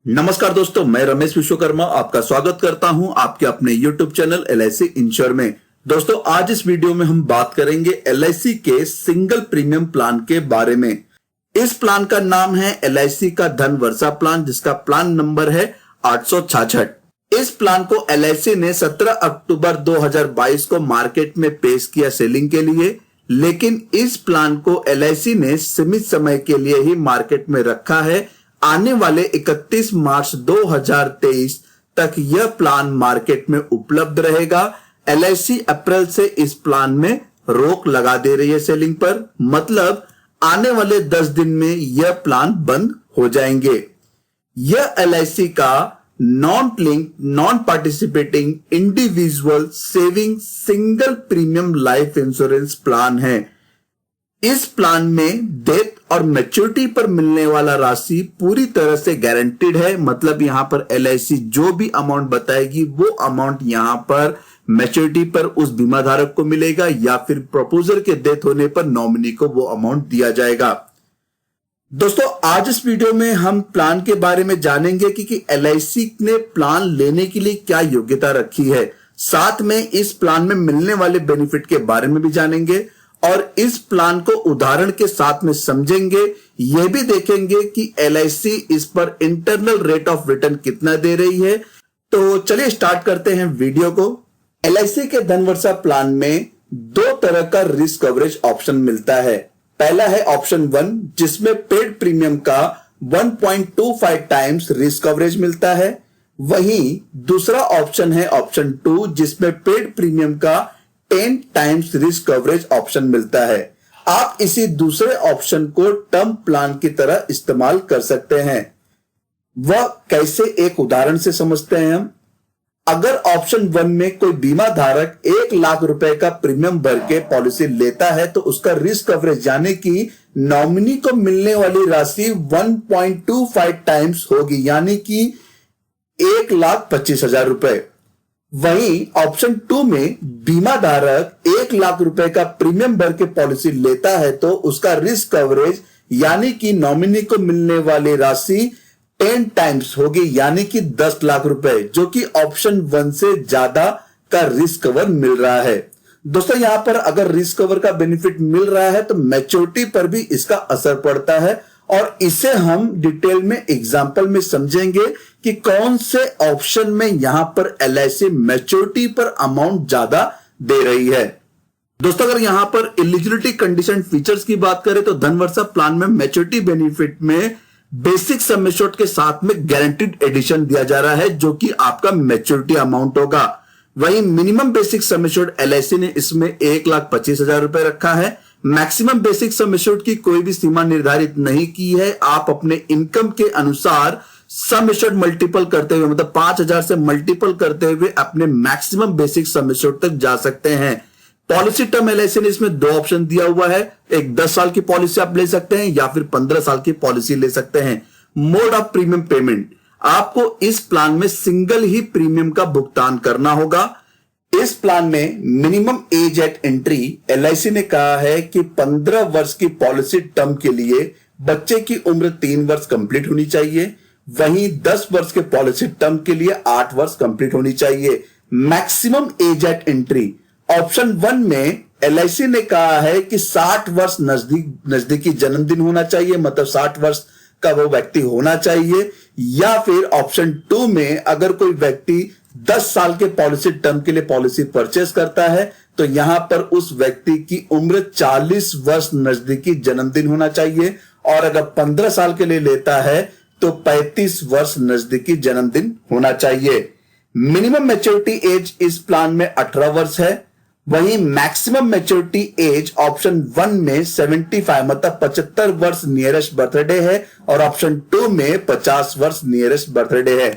नमस्कार दोस्तों, मैं रमेश विश्वकर्मा आपका स्वागत करता हूं आपके अपने YouTube चैनल LIC इंश्योर में। दोस्तों, आज इस वीडियो में हम बात करेंगे LIC के सिंगल प्रीमियम प्लान के बारे में। इस प्लान का नाम है LIC का धन वर्षा प्लान, जिसका प्लान नंबर है 866। इस प्लान को LIC ने 17 अक्टूबर 2022 को मार्केट में पेश किया सेलिंग के लिए, लेकिन इस प्लान को LIC ने सीमित समय के लिए ही मार्केट में रखा है। आने वाले 31 मार्च 2023 तक यह प्लान मार्केट में उपलब्ध रहेगा। LIC अप्रैल से इस प्लान में रोक लगा दे रही है सेलिंग पर, मतलब आने वाले 10 दिन में यह प्लान बंद हो जाएंगे। यह LIC का non link non participating individual saving single premium life insurance plan है। इस प्लान में डेथ और मैच्योरिटी पर मिलने वाला राशि पूरी तरह से गारंटीड है, मतलब यहां पर LIC जो भी अमाउंट बताएगी वो अमाउंट यहां पर मैच्योरिटी पर उस बीमा धारक को मिलेगा या फिर प्रपोजर के डेथ होने पर नॉमिनी को वो अमाउंट दिया जाएगा। दोस्तों, आज इस वीडियो में हम प्लान के बारे में जानेंगे कि LIC ने प्लान लेने के लिए क्या योग्यता रखी है। साथ में इस प्लान में मिलने वाले बेनिफिट के बारे में भी जानेंगे और इस प्लान को उदाहरण के साथ में समझेंगे। यह भी देखेंगे कि LIC इस पर इंटरनल रेट ऑफ रिटर्न कितना दे रही है। तो चलिए स्टार्ट करते हैं वीडियो को। LIC के धनवर्षा प्लान में दो तरह का रिस्क कवरेज ऑप्शन मिलता है। पहला है ऑप्शन 1, जिसमें पेड प्रीमियम का 1.25 टाइम्स रिस्क कवरेज मिलता है। वहीं दूसरा ऑप्शन है ऑप्शन 2, जिसमें पेड प्रीमियम का 10 टाइम्स रिस्क कवरेज ऑप्शन मिलता है। आप इसी दूसरे ऑप्शन को टर्म प्लान की तरह इस्तेमाल कर सकते हैं। वह कैसे, एक उदाहरण से समझते हैं हम। अगर ऑप्शन 1 में कोई बीमा धारक 1 लाख रुपए का प्रीमियम भर के पॉलिसी लेता है तो उसका रिस्क कवरेज यानी कि नॉमिनी को मिलने वाली राशि 1.25 टाइम्स होगी, यानी कि 1,25,000 रुपए। वहीं ऑप्शन 2 में बीमा धारक 1 लाख रुपए का प्रीमियम भर के पॉलिसी लेता है तो उसका रिस्क कवरेज यानी कि नॉमिनी को मिलने वाली राशि 10 टाइम्स होगी, यानी कि 10 लाख रुपए, जो कि ऑप्शन 1 से ज्यादा का रिस्क कवर मिल रहा है। दोस्तों, यहां पर अगर रिस्क कवर का बेनिफिट मिल रहा है तो मैच्योरिटी पर भी इसका असर पड़ता है और इसे हम डिटेल में एग्जांपल में समझेंगे कि कौन से ऑप्शन में यहां पर LIC मैच्योरिटी पर अमाउंट ज्यादा दे रही है। दोस्तों, अगर यहां पर एलिजिबिलिटी कंडीशन फीचर्स की बात करें तो धनवर्षा प्लान में मैच्योरिटी बेनिफिट में बेसिक सम एश्योर्ड के साथ में गारंटीड एडिशन दिया जा रहा है, जो कि आपका मैच्योरिटी अमाउंट होगा। वहीं minimum basic sum assured LIC ने इसमें 1,25,000 रुपए रखा है। मैक्सिमम बेसिक सम एश्योर्ड की कोई भी सीमा निर्धारित नहीं की है। आप अपने इनकम के अनुसार सम एश्योर्ड मल्टीपल करते हुए, मतलब 5,000 से मल्टीपल करते हुए अपने मैक्सिमम बेसिक सम एश्योर्ड तक जा सकते हैं। पॉलिसी टर्म LIC ने इसमें 2 ऑप्शन दिया हुआ है। एक 10 साल की पॉलिसी आप ले सकते हैं या फिर 15 साल की पॉलिसी ले सकते हैं। मोड ऑफ प्रीमियम पेमेंट, आपको इस प्लान में सिंगल ही प्रीमियम का भुगतान करना होगा। इस प्लान में minimum age eight entry LIC ने कहा है कि 15 वर्ष की पॉलिसी टर्म के लिए बच्चे की उम्र 3 वर्ष कंप्लीट होनी चाहिए। वहीं 10 वर्ष के पॉलिसी टर्म के लिए 8 वर्ष कंप्लीट होनी चाहिए। Maximum age eight entry option 1 में LIC ने कहा है कि 60 वर्ष नजदीकी जन्मदिन होना चाहिए, मतलब 60 वर्ष का वो व्यक्ति होना चाहिए। या फिर ऑप्शन 2 में अगर कोई व्यक्ति 10 साल के पॉलिसी टर्म के लिए पॉलिसी परचेस करता है तो यहां पर उस व्यक्ति की उम्र 40 वर्ष नजदीकी जन्मदिन होना चाहिए, और अगर 15 साल के लिए लेता है तो 35 वर्ष नजदीकी जन्मदिन होना चाहिए। मिनिमम मैच्योरिटी एज इस प्लान में 18 वर्ष है। वहीं मैक्सिमम मैच्योरिटी एज ऑप्शन 1 में 75 मतलब 75 वर्ष नियरेस्ट बर्थडे है और ऑप्शन 2 में 50 वर्ष नियरेस्ट बर्थडे है।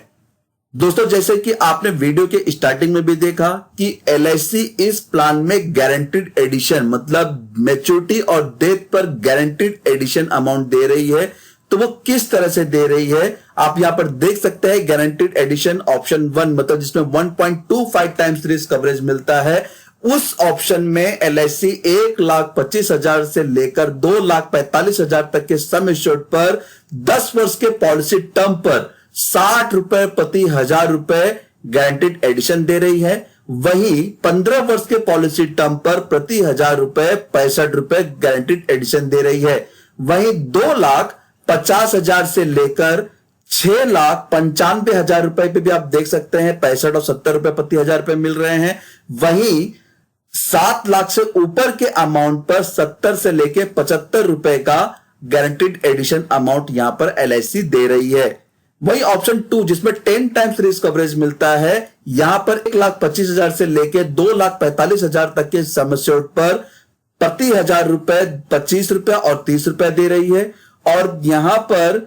दोस्तों, जैसे कि आपने वीडियो के स्टार्टिंग में भी देखा कि LIC इस प्लान में गारंटीड एडिशन, मतलब मैच्योरिटी और डेथ पर गारंटीड एडिशन अमाउंट दे रही है। तो वो किस तरह से दे रही है आप यहां पर देख सकते हैं। गारंटीड एडिशन ऑप्शन 1, मतलब जिसमें 1.25 टाइम्स रिस्क कवरेज मिलता है, उस ऑप्शन में LIC 1,25,000 से लेकर 2,45,000 तक के सम एश्योर्ड पर 10 वर्ष के पॉलिसी टर्म पर 60 रुपए प्रति 1000 रुपए गारंटीड एडिशन दे रही है। वहीं 15 वर्ष के पॉलिसी टर्म पर प्रति 1000 रुपए 65 रुपए गारंटीड एडिशन दे रही है। वहीं 2,50,000 से लेकर 6,95,000 रुपए पे भी आप देख सकते हैं 65 और 70 रुपए प्रति 1000 रुपए मिल रहे हैं। वहीं 7 लाख से ऊपर के अमाउंट पर 70 से लेकर 75 रुपए का गारंटीड एडिशन अमाउंट यहां पर LIC दे रही है। वही ऑप्शन 2 जिसमें 10 टाइम्स रिस्क कवरेज मिलता है, यहां पर 1,25,000 से लेकर 2,45,000 तक के सम एश्योर्ड पर प्रति 1000 रुपए 25 रुपए और 30 रुपए दे रही है। और यहां पर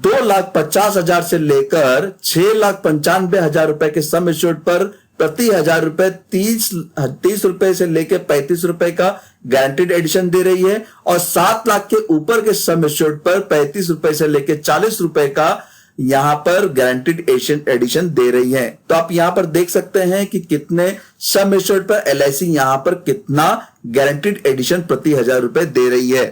2,50,000 से लेकर 6,95,000 रुपए के सम एश्योर्ड पर प्रति 1000 रुपए 30 रुपए से लेकर 35 रुपए का गारंटीड एडिशन दे रही है। और 7 लाख के ऊपर के सम एश्योर्ड पर 35 रुपए से लेकर 40 रुपए का यहां पर गारंटीड एडिशन दे रही है। तो आप यहां पर देख सकते हैं कि कितने सम एश्योर्ड पर LIC यहां पर कितना गारंटीड एडिशन प्रति 1000 रुपए दे रही है।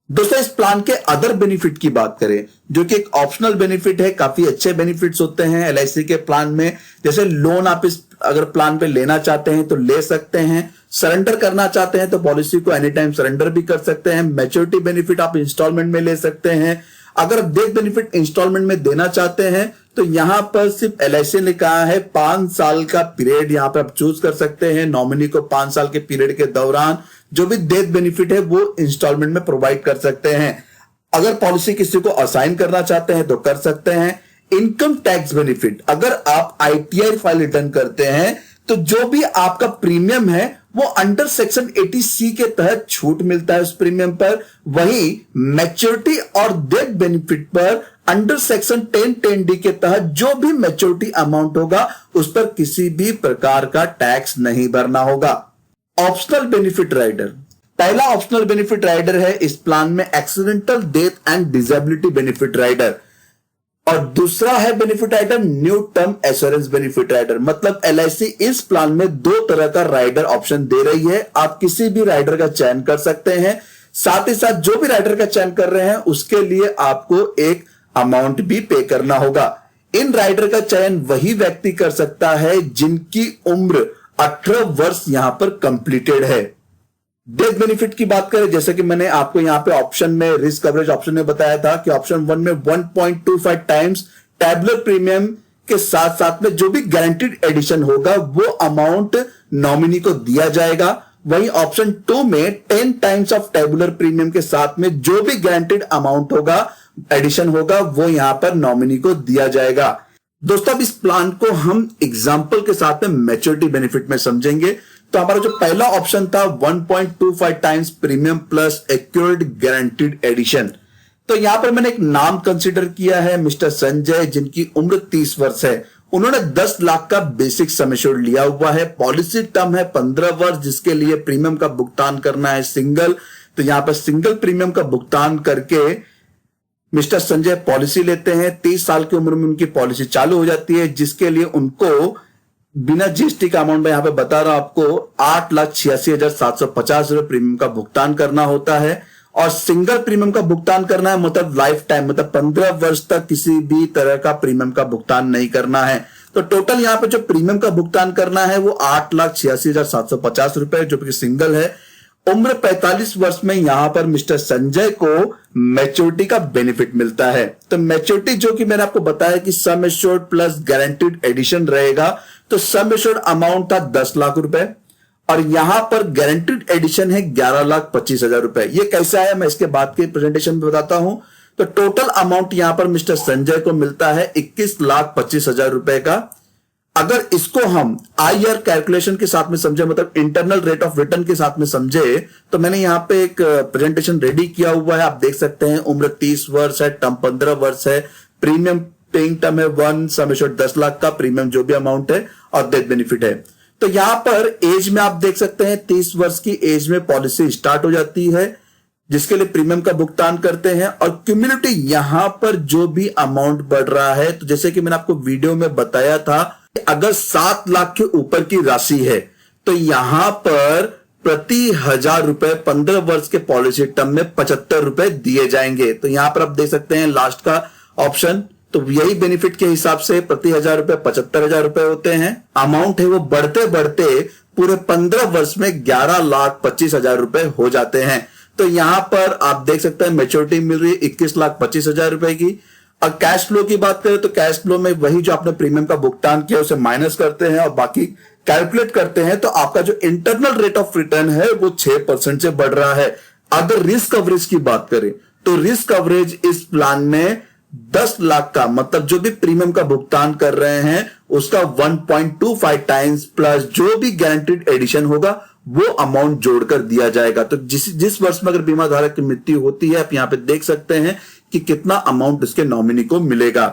दोस्तों, इस प्लान के अदर बेनिफिट की बात करें, जो कि एक ऑप्शनल बेनिफिट है, काफी अच्छे बेनिफिट्स होते हैं LIC के प्लान में। जैसे लोन आप इस अगर प्लान पे लेना चाहते हैं तो ले सकते हैं, सरेंडर करना चाहते हैं तो पॉलिसी को एनी टाइम सरेंडर भी कर सकते हैं। मैच्योरिटी बेनिफिट आप इंस्टॉलमेंट में ले सकते हैं। अगर डेथ बेनिफिट इंस्टॉलमेंट में देना चाहते हैं तो यहां पर सिर्फ LIC ने कहा है 5 साल का पीरियड यहां पर आप चूज कर सकते हैं। नॉमिनी को 5 साल के पीरियड के दौरान जो भी डेथ बेनिफिट है वो इंस्टॉलमेंट में प्रोवाइड कर सकते हैं। अगर पॉलिसी किसी को असाइन करना चाहते हैं तो कर सकते हैं। इनकम टैक्स बेनिफिट, अगर आप ITR फाइल रिटर्न करते हैं तो जो भी आपका प्रीमियम है वो अंडर सेक्शन 80C के तहत छूट मिलता है उस प्रीमियम पर। वहीं मैच्योरिटी और डेथ बेनिफिट पर अंडर सेक्शन 1010D के तहत जो भी मैच्योरिटी अमाउंट होगा उस पर किसी भी प्रकार का टैक्स नहीं भरना होगा। ऑप्शनल बेनिफिट राइडर, पहला ऑप्शनल बेनिफिट राइडर है इस प्लान में accidental death and disability benefit rider, और दूसरा है benefit rider new term assurance benefit rider. मतलब LIC इस प्लान में 2 तरह का राइडर ऑप्शन दे रही है। आप किसी भी राइडर का चयन कर सकते हैं, साथ ही साथ जो भी राइडर का चयन कर रहे हैं उसके लिए आपको एक अमाउंट भी पे करना होगा। इन राइडर का चयन वही व्यक्ति कर सकता है जिनकी उम्र 18 वर्ष यहां पर कंप्लीटेड है। डेथ बेनिफिट की बात करें, जैसे कि मैंने आपको यहां पे ऑप्शन में रिस्क कवरेज ऑप्शन में बताया था कि ऑप्शन 1 में 1.25 टाइम्स टैबुलर प्रीमियम के साथ साथ में जो भी गारंटीड एडिशन होगा वो अमाउंट नॉमिनी को दिया जाएगा। वहीं ऑप्शन 2 में 10 टाइम्स ऑफ टैबुलर प्रीमियम के साथ में जो भी गारंटीड अमाउंट होगा एडिशन होगा वो यहां पर नॉमिनी को दिया जाएगा। दोस्तों, अब इस प्लान को हम एग्जांपल के साथ में मैच्योरिटी बेनिफिट में समझेंगे। तो हमारा जो पहला ऑप्शन था 1.25 times premium plus accrued guaranteed addition, तो यहां पर मैंने एक नाम कंसीडर किया है मिस्टर संजय, जिनकी उम्र 30 वर्ष है। उन्होंने 10 लाख का बेसिक सम एश्योर्ड लिया हुआ है। पॉलिसी टर्म है 15 वर्ष, जिसके लिए प्रीमियम का भुगतान करना है सिंगल। तो यहां पर सिंगल प्रीमियम का भुगतान करके मिस्टर संजय पॉलिसी लेते हैं। 30 साल की उम्र में उनकी पॉलिसी चालू हो जाती है, जिसके लिए उनको बिना GST का अमाउंट में यहां पे बता रहा हूं आपको 8,86,750 रुपए प्रीमियम का भुगतान करना होता है। और सिंगल प्रीमियम का भुगतान करना है, मतलब लाइफ टाइम, मतलब 15 वर्ष तक किसी भी तरह का प्रीमियम का भुगतान नहीं करना है। तो टोटल यहां पे जो प्रीमियम का भुगतान करना है वो 8,86,750 रुपए, जो कि सिंगल है। उम्र 45 वर्ष में यहां पर मिस्टर संजय को मैच्योरिटी का बेनिफिट मिलता है। तो मैच्योरिटी जो कि मैंने आपको बताया कि sum assured plus guaranteed addition रहेगा, तो सम एश्योर्ड अमाउंट था 10 लाख रुपए और यहां पर गारंटीड एडिशन है 11,25,000 रुपए। ये कैसा है मैं इसके बाद के प्रेजेंटेशन में बताता हूं। तो टोटल अमाउंट यहां पर मिस्टर संजय को मिलता है 21,25,000 रुपए का। अगर इसको हम IR कैलकुलेशन के साथ में समझे, मतलब इंटरनल रेट ऑफ रिटर्न के साथ में समझे, तो मैंने यहां पे एक प्रेजेंटेशन रेडी किया हुआ है। आप देख सकते हैं उम्र 30 वर्ष है, टर्म 15 वर्ष है, प्रीमियम पेइंग टर्म है 1, सम एश्योर्ड 10 लाख का, प्रीमियम जो भी अमाउंट है और डेथ बेनिफिट है। तो यहां पर एज में आप देख सकते हैं 30 वर्ष की एज में पॉलिसी स्टार्ट हो जाती है, जिसके लिए प्रीमियम का भुगतान करते हैं। और क्यूमुलेटिव यहां पर जो भी अमाउंट बढ़ रहा है, तो जैसे कि मैंने आपको वीडियो में बताया था, अगर 7 लाख के ऊपर की राशि है तो यहां पर प्रति 1000 रुपए 15 वर्ष के पॉलिसी टर्म में 75 रुपए दिए जाएंगे। तो यहां पर आप देख सकते हैं लास्ट का ऑप्शन तो यही बेनिफिट के हिसाब से प्रति 1000 रुपए 75,000 रुपए होते हैं। अमाउंट है वो बढ़ते बढ़ते पूरे 15 वर्ष में 11,25,000 रुपए हो जाते हैं। तो यहां पर आप देख सकते हैं मैच्योरिटी मिल रही है 21,25,000 रुपए की। अब कैश फ्लो की बात करें तो कैश फ्लो में वही जो आपने प्रीमियम का भुगतान किया उसे माइनस करते हैं और बाकी कैलकुलेट करते हैं, तो आपका जो इंटरनल रेट ऑफ रिटर्न है वो 6% से बढ़ रहा है। अगर रिस्क कवरेज की बात करें तो रिस्क कवरेज इस प्लान में 10 लाख का, मतलब जो भी प्रीमियम का भुगतान कर रहे हैं उसका 1.25 टाइम्स प्लस जो भी गारंटीड एडिशन होगा वो अमाउंट जोड़कर दिया जाएगा। तो जिस वर्ष में अगर बीमा धारक की मृत्यु होती है, आप यहां पे देख सकते हैं कि कितना अमाउंट उसके नॉमिनी को मिलेगा।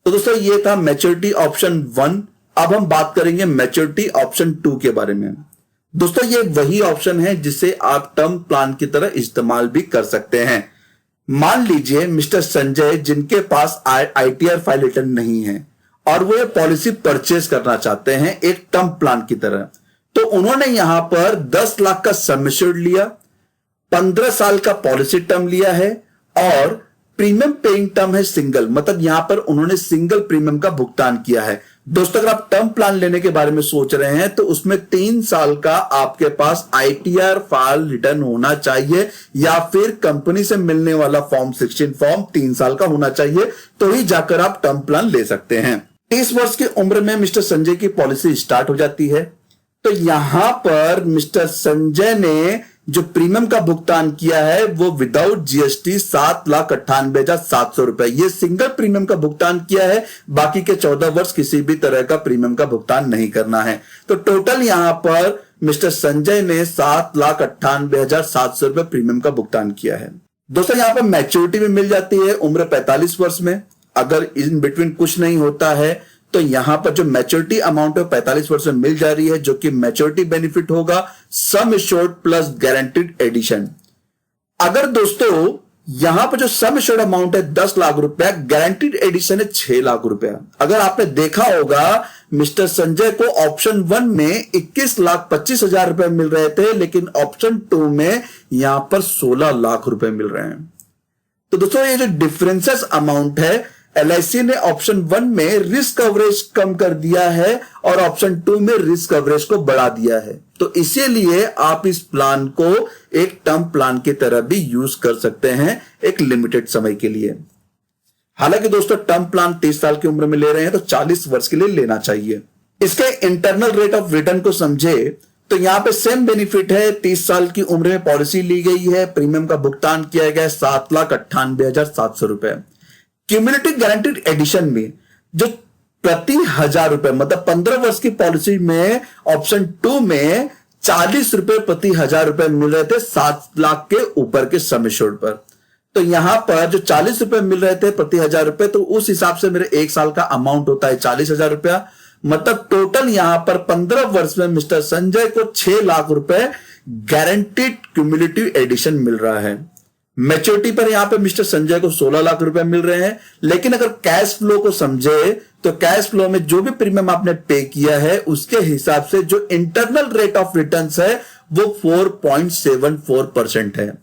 तो दोस्तों ये था मैच्योरिटी ऑप्शन 1। अब हम बात करेंगे मैच्योरिटी ऑप्शन 2 के बारे में। दोस्तों ये वही ऑप्शन है जिसे आप टर्म प्लान की तरह इस्तेमाल भी कर सकते हैं। मान लीजिए मिस्टर संजय जिनके पास ITR फाइल रिटर्न नहीं है और वो ये पॉलिसी परचेज करना चाहते हैं एक टर्म प्लान की तरह, तो उन्होंने यहां पर 10 लाख का सम एश्योर्ड लिया, 15 साल का पॉलिसी टर्म लिया है और प्रीमियम पेइंग टर्म है सिंगल, मतलब यहां पर उन्होंने सिंगल प्रीमियम का भुगतान किया है। दोस्तों अगर आप टर्म प्लान लेने के बारे में सोच रहे हैं तो उसमें 3 साल का आपके पास ITR फाइल रिटर्न होना चाहिए या फिर कंपनी से मिलने वाला फॉर्म 16 फॉर्म 3 साल का होना चाहिए, तो ही जाकर आप टर्म प्लान ले सकते हैं। 30 वर्ष की उम्र में मिस्टर संजय की पॉलिसी स्टार्ट हो जाती है। तो यहां पर मिस्टर संजय ने जो प्रीमियम का भुगतान किया है वो विदाउट GST 7,98,700 रुपए, ये सिंगल प्रीमियम का भुगतान किया है। बाकी के 14 वर्ष किसी भी तरह का प्रीमियम का भुगतान नहीं करना है। तो टोटल यहां पर मिस्टर संजय ने 7,98,700 रुपए प्रीमियम का भुगतान किया है। दोस्तों यहां पर मैच्योरिटी भी मिल जाती है उम्र 45 वर्ष में। अगर इन बिटवीन कुछ नहीं होता है तो यहां पर जो मैच्योरिटी अमाउंट है 45 वर्ष में मिल जा रही है, जो कि मैच्योरिटी बेनिफिट होगा sum assured plus guaranteed addition. अगर दोस्तों यहां पर जो सम एश्योर्ड अमाउंट है 10 लाख रुपया, गारंटीड एडिशन है 6 लाख रुपया। अगर आपने देखा होगा मिस्टर संजय को ऑप्शन 1 में 21,25,000 रुपए मिल रहे थे, लेकिन ऑप्शन 2 में यहां पर 16 लाख रुपए मिल रहे हैं। तो दोस्तों ये जो डिफरेंसेस अमाउंट है, LIC ने ऑप्शन 1 में रिस्क कवरेज कम कर दिया है और ऑप्शन 2 में रिस्क कवरेज को बढ़ा दिया है। तो इसीलिए आप इस प्लान को एक टर्म प्लान की तरह भी यूज कर सकते हैं एक लिमिटेड समय के लिए। हालांकि दोस्तों टर्म प्लान 30 साल की उम्र में ले रहे हैं तो 40 वर्ष के लिए लेना चाहिए। इसके इंटरनल रेट ऑफ रिटर्न को समझे तो यहां पे सेम बेनिफिट है। 30 साल की उम्र में पॉलिसी ली गई है, प्रीमियम का भुगतान किया गया 7,98,700 रुपए। क्यूमुलेटिव गारंटीड एडिशन में जो प्रति 1000 रुपए, मतलब 15 वर्ष की पॉलिसी में ऑप्शन 2 में 40 रुपए प्रति 1000 रुपए मिल रहे थे 7 लाख के ऊपर के सम एश्योर्ड पर। तो यहां पर जो 40 रुपए मिल रहे थे प्रति 1000 रुपए, तो उस हिसाब से मेरे 1 साल का अमाउंट होता है 40,000 रुपया। मतलब टोटल यहां पर 15 वर्ष में मिस्टर संजय को 6 लाख रुपए गारंटीड क्यूमुलेटिव एडिशन मिल रहा है। मैच्योरिटी पर यहां पे मिस्टर संजय को 16 लाख रुपए मिल रहे हैं। लेकिन अगर कैश फ्लो को समझे तो कैश फ्लो में जो भी प्रीमियम आपने पे किया है उसके हिसाब से जो इंटरनल रेट ऑफ रिटर्न्स है वो 4.74% है।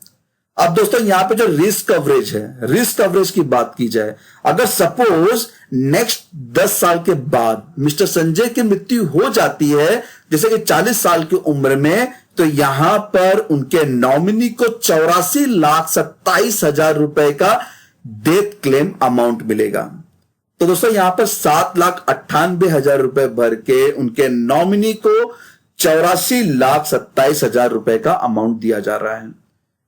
अब दोस्तों यहां पे जो रिस्क कवरेज है, रिस्क कवरेज की बात की जाए, अगर सपोज नेक्स्ट 10 साल के बाद मिस्टर संजय की मृत्यु हो जाती है जैसे कि 40 साल की उम्र में, तो यहां पर उनके नॉमिनी को 84,27,000 रुपए का डेथ क्लेम अमाउंट मिलेगा। तो दोस्तों यहां पर 7,98,000 रुपए भर के उनके नॉमिनी को 84,27,000 रुपए का अमाउंट दिया जा रहा है।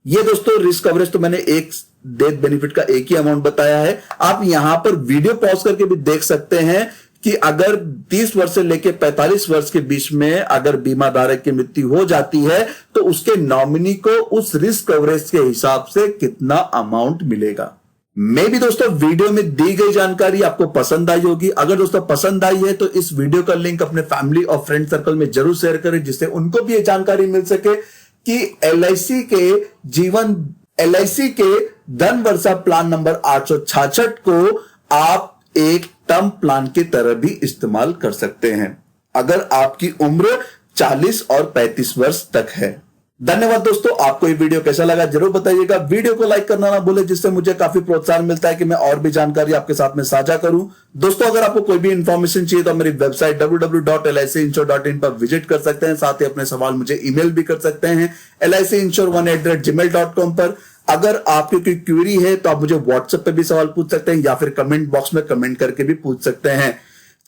ये दोस्तों रिस्क कवरेज तो मैंने एक डेथ बेनिफिट का एक ही अमाउंट बताया है। आप यहां पर वीडियो पॉज करके भी देख सकते हैं कि अगर 30 वर्ष से लेकर 45 वर्ष के बीच में अगर बीमा धारक की मृत्यु हो जाती है तो उसके नॉमिनी को उस रिस्क कवरेज के हिसाब से कितना अमाउंट मिलेगा। मे भी दोस्तों वीडियो में दी गई जानकारी आपको पसंद आई होगी। अगर दोस्तों पसंद आई है तो इस वीडियो का लिंक अपने फैमिली और फ्रेंड सर्कल में जरूर शेयर करें, जिससे उनको भी ये जानकारी मिल सके कि LIC के धन वर्षा प्लान नंबर 866 को आप एक टर्म प्लान की तरह भी इस्तेमाल कर सकते हैं अगर आपकी उम्र 40 और 35 वर्ष तक है। धन्यवाद दोस्तों, आपको ये वीडियो कैसा लगा जरूर बताइएगा। वीडियो को लाइक करना ना भूले, जिससे मुझे काफी प्रोत्साहन मिलता है कि मैं और भी जानकारी आपके साथ में साझा करूं। दोस्तों, अगर आपको कोई भी इंफॉर्मेशन चाहिए तो मेरी वेबसाइट www.licinsure.in पर विजिट कर सकते हैं। साथ ही अपने सवाल मुझे ईमेल भी कर सकते हैं licinsure1@gmail.com पर। अगर आपकी कोई क्वेरी है तो आप मुझे व्हाट्सएप पे भी सवाल पूछ सकते हैं या फिर कमेंट बॉक्स में कमेंट करके भी पूछ सकते हैं।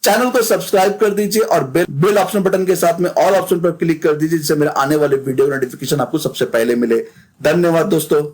चैनल को सब्सक्राइब कर दीजिए और बेल ऑप्शन बटन के साथ में ऑल ऑप्शन पर क्लिक कर दीजिए, जिससे मेरे आने वाले वीडियो नोटिफिकेशन आपको सबसे पहले मिले। धन्यवाद दोस्तों।